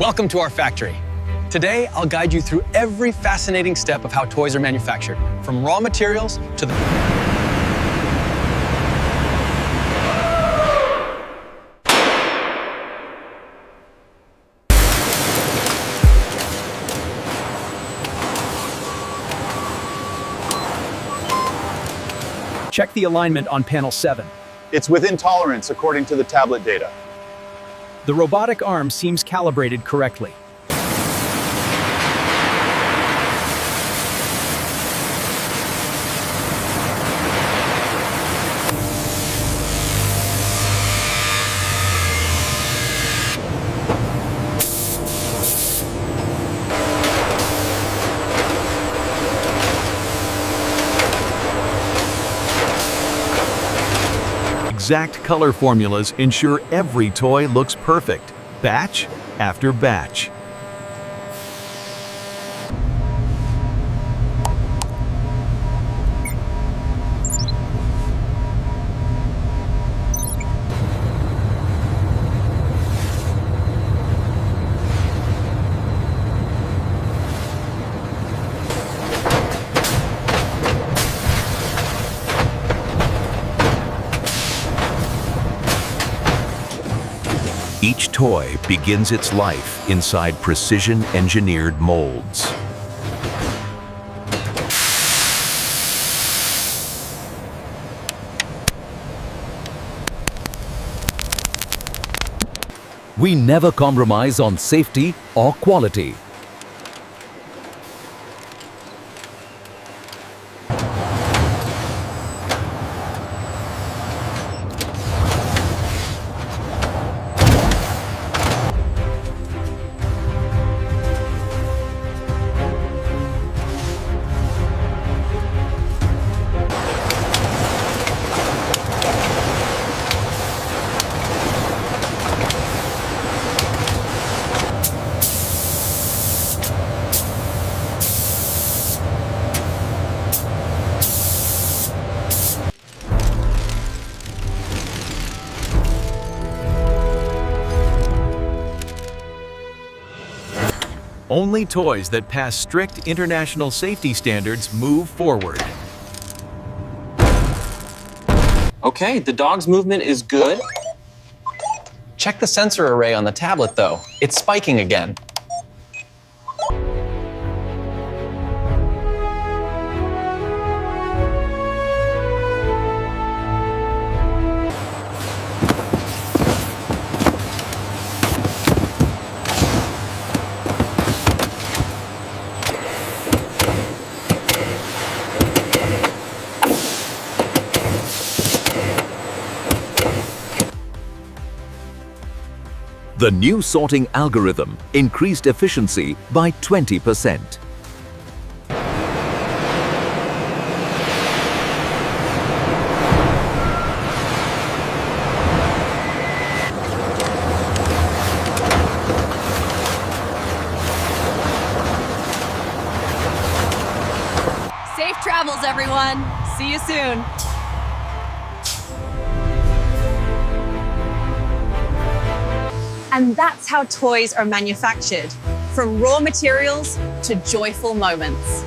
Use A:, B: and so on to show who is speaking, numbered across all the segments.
A: Welcome to our factory. Today, I'll guide you through every fascinating step of how toys are manufactured, from raw materials to the...
B: Check the alignment on panel 7.
C: It's within tolerance according to the tablet data.
B: The robotic arm seems calibrated correctly.
D: Exact color formulas ensure every toy looks perfect, batch after batch. Each toy begins its life inside precision-engineered molds. We never compromise on safety or quality. Only toys that pass strict international safety standards move forward.
A: Okay, the dog's movement is good. Check the sensor array on the tablet, though. It's spiking again.
D: The new sorting algorithm increased efficiency by 20%.
E: Safe travels, everyone. See you soon. And that's how toys are manufactured, from raw materials to joyful moments.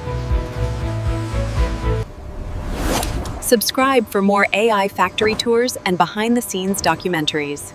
E: Subscribe for more AI factory tours and behind-the-scenes documentaries.